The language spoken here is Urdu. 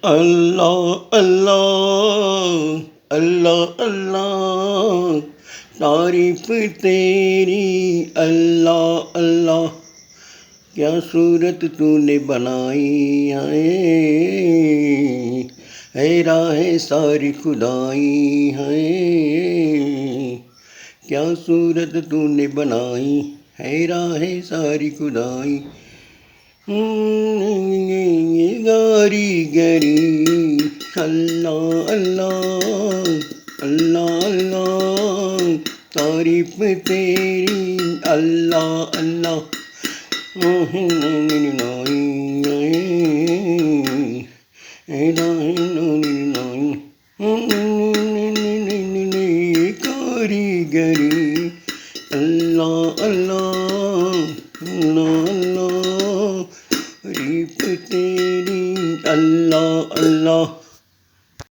اللہ اللہ اللہ اللہ، تعریف تیری اللہ اللہ، کیا صورت تو نے بنائی ہے راہ ساری خدائی ہے، کیا صورت تو نے بنائی ہے راہ ساری خدائی، گاری گری اللہ اللہ اللہ اللہ، تعریف تیری اللہ اللہ، کاریگری اللہ اللہ اللہ اللہ، تعریف تیری اللہ اللہ۔